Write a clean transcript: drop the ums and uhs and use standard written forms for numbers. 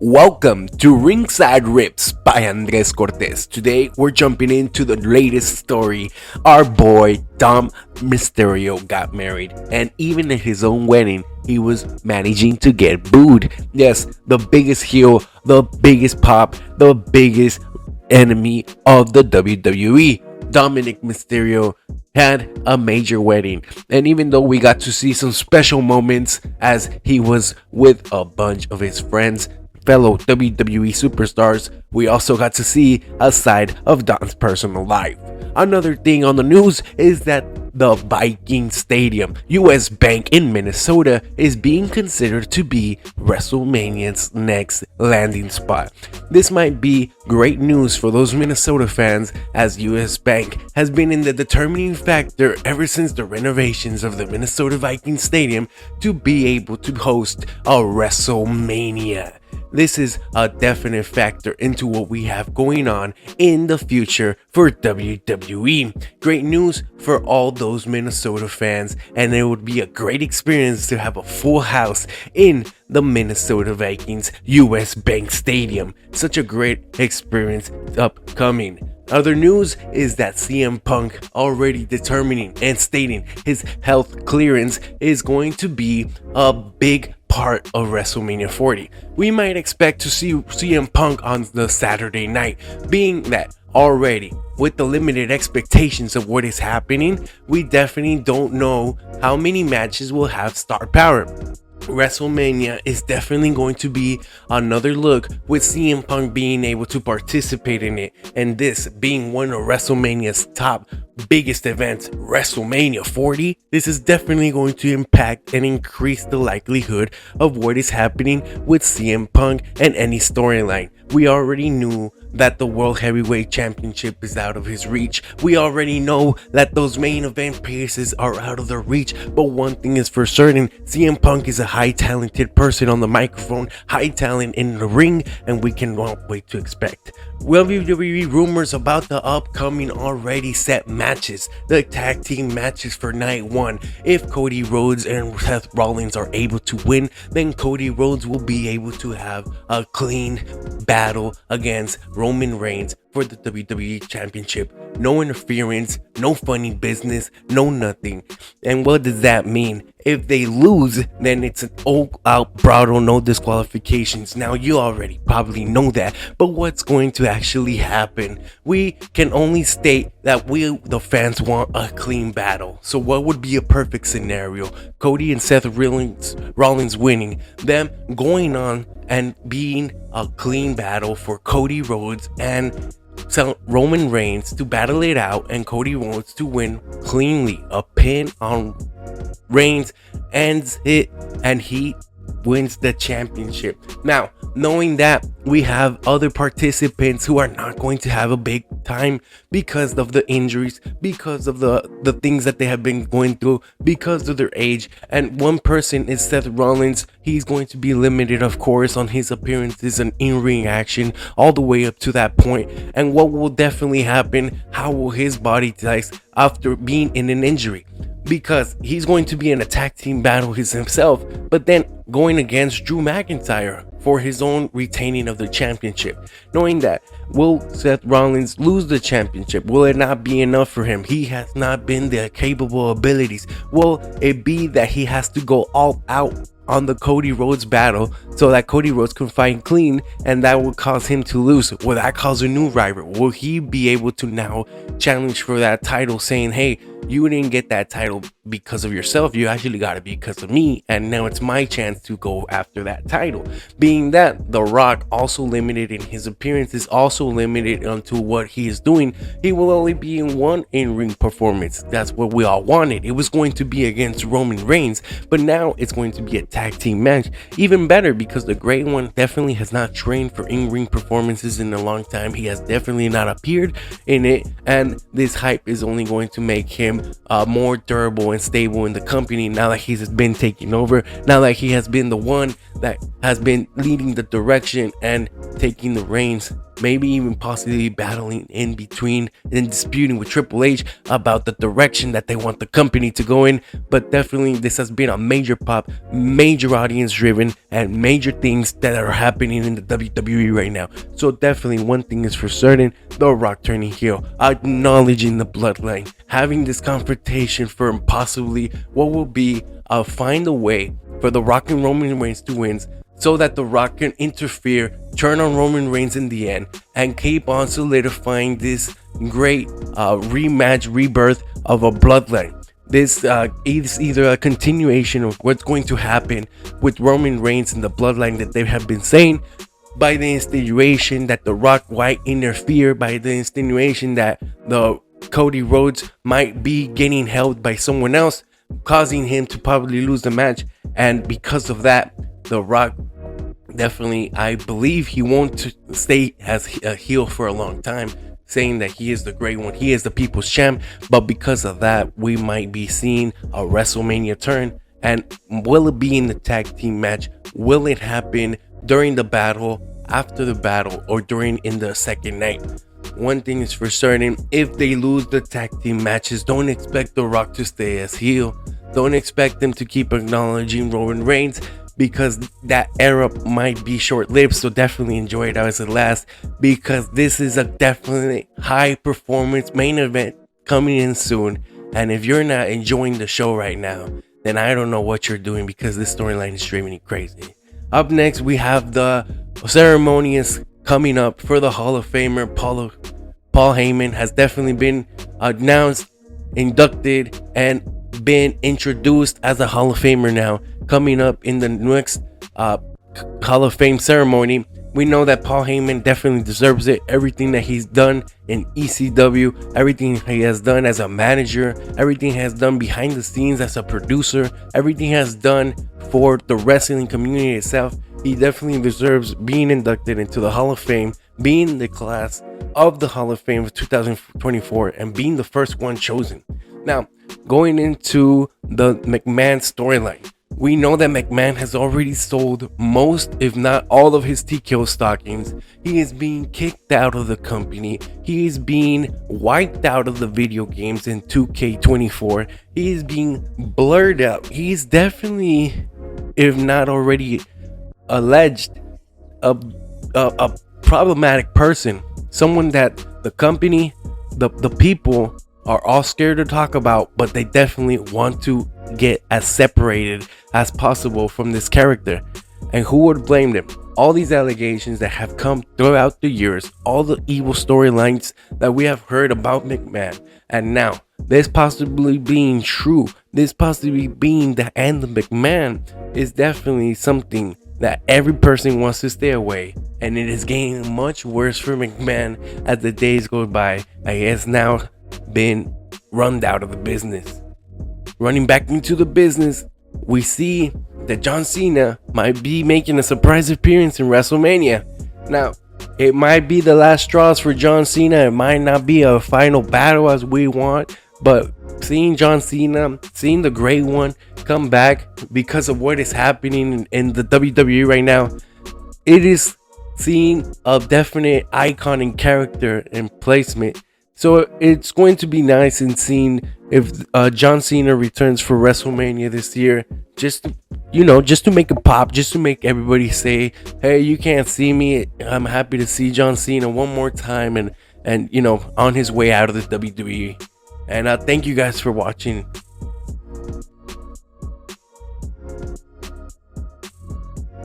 Welcome to Ringside Riffs by Andres Cortes. Today we're jumping into the latest story. Our boy Dom Mysterio got married, and even at his own wedding, he was managing to get booed. Yes, the biggest heel, the biggest pop, the biggest enemy of the WWE. Dominic Mysterio had a major wedding, and even though we got to see some special moments as he was with a bunch of his friends, fellow WWE superstars, we also got to see a side of Don's personal life. Another thing on the news is that the Viking Stadium, US Bank in Minnesota, is being considered to be WrestleMania's next landing spot. This might be great news for those Minnesota fans, as US Bank has been in the determining factor ever since the renovations of the Minnesota Viking Stadium to be able to host a WrestleMania. This is a definite factor into what we have going on in the future for WWE. Great news for all those Minnesota fans, and it would be a great experience to have a full house in the Minnesota Vikings US Bank Stadium. Such a great experience upcoming. Other news is that CM Punk already determining and stating his health clearance is going to be a big part of WrestleMania 40. We might expect to see CM Punk on the Saturday night, being that already with the limited expectations of what is happening, we definitely don't know how many matches will have star power. WrestleMania is definitely going to be another look with CM Punk being able to participate in it, and this being one of WrestleMania's top biggest events, WrestleMania 40. This is definitely going to impact and increase the likelihood of what is happening with CM Punk and any storyline. We already knew that the World Heavyweight Championship is out of his reach. We already know that those main event pieces are out of their reach. But one thing is for certain, CM Punk is a high talented person on the microphone, high talent in the ring, and we cannot wait to expect. WWE rumors about the upcoming already set matches, the tag team matches for night one. If Cody Rhodes and Seth Rollins are able to win, then Cody Rhodes will be able to have a clean battle against Roman Reigns for the WWE Championship. No interference, no funny business, no nothing. And what does that mean? If they lose, then it's an all-out brawl, no disqualifications. Now, you already probably know that, but what's going to actually happen? We can only state that we, the fans, want a clean battle. So what would be a perfect scenario? Cody and Seth Rollins winning, them going on and being a clean battle for Cody Rhodes and Roman Reigns to battle it out, and Cody Rhodes to win cleanly. A pin on Reigns ends it, and he wins the championship. Now, knowing that we have other participants who are not going to have a big time because of the injuries, because of the things that they have been going through, because of their age, and one person is Seth Rollins. He's going to be limited, of course, on his appearances and in-ring action all the way up to that point. And what will definitely happen? How will his body taste after being in an injury? Because he's going to be in a tag team battle himself, but then going against Drew McIntyre for his own retaining of the championship. Knowing that, will Seth Rollins lose the championship? Will it not be enough for him? He has not been the capable abilities. Will it be that he has to go all out on the Cody Rhodes battle so that Cody Rhodes can fight clean, and that will cause him to lose? Will that cause a new rival? Will he be able to now challenge for that title, saying, hey, you didn't get that title because of yourself, you actually got it because of me, and now it's my chance to go after that title? Being that The Rock, also limited in his appearances, also limited onto what he is doing, he will only be in one in-ring performance. That's what we all wanted. It was going to be against Roman Reigns, but now it's going to be a tag team match. Even better, because the Great One definitely has not trained for in-ring performances in a long time. He has definitely not appeared in it, and this hype is only going to make him more durable and stable in the company now that he's been taking over, now that he has been the one that has been leading the direction and taking the reins maybe even possibly battling in between and disputing with Triple H about the direction that they want the company to go in. But definitely this has been a major pop, major audience driven, and major things that are happening in the WWE right now. So definitely one thing is for certain: The Rock turning heel, acknowledging the bloodline, having this confrontation for possibly what will be find a way for The Rock and Roman Reigns to win, so that The Rock can interfere, turn on Roman Reigns in the end, and keep on solidifying this great rematch rebirth of a bloodline. This is either a continuation of what's going to happen with Roman Reigns and the bloodline that they have been saying, by the insinuation that The Rock might interfere, by the insinuation that the Cody Rhodes might be getting held by someone else, causing him to probably lose the match. And because of that, The Rock definitely, I believe he won't stay as a heel for a long time, saying that he is the great one, he is the people's champ. But because of that, we might be seeing a WrestleMania turn. And will it be in the tag team match? Will it happen during the battle, after the battle, or in the second night? One thing is for certain: if they lose the tag team matches, don't expect The Rock to stay as heel. Don't expect them to keep acknowledging Roman Reigns, because that era might be short-lived. So definitely enjoy it as it lasts, because this is a definitely high performance main event coming in soon. And if you're not enjoying the show right now, then I don't know what you're doing, because this storyline is driving me crazy. Up next, we have the ceremonies coming up for the Hall of Famer. Paul Heyman has definitely been announced, inducted, and been introduced as a Hall of Famer now. Coming up in the next Hall of Fame ceremony, we know that Paul Heyman definitely deserves it. Everything that he's done in ECW, everything he has done as a manager, everything he has done behind the scenes as a producer, everything he has done for the wrestling community itself, he definitely deserves being inducted into the Hall of Fame, being the class of the Hall of Fame of 2024, and being the first one chosen. Now, going into the McMahon storyline, we know that McMahon has already sold most, if not all, of his TKO stockings. He is being kicked out of the company. He is being wiped out of the video games in 2K24. He is being blurred out. He is definitely, if not already alleged, a problematic person. Someone that the company, the people are all scared to talk about, but they definitely want to get as separated as possible from this character. And who would blame them? All these allegations that have come throughout the years, all the evil storylines that we have heard about McMahon, and now this possibly being true, this possibly being the end of McMahon, is definitely something that every person wants to stay away. And it is getting much worse for McMahon as the days go by. He has now been run out of the business. Running back into the business, we see that John Cena might be making a surprise appearance in WrestleMania. Now, it might be the last straws for John Cena. It might not be a final battle as we want, but seeing John Cena, seeing the Great One come back because of what is happening in the WWE right now, it is seeing a definite icon and character and placement. So it's going to be nice in seeing if John Cena returns for WrestleMania this year, just to make a pop, just to make everybody say, hey, you can't see me. I'm happy to see John Cena one more time and on his way out of the WWE. And thank you guys for watching.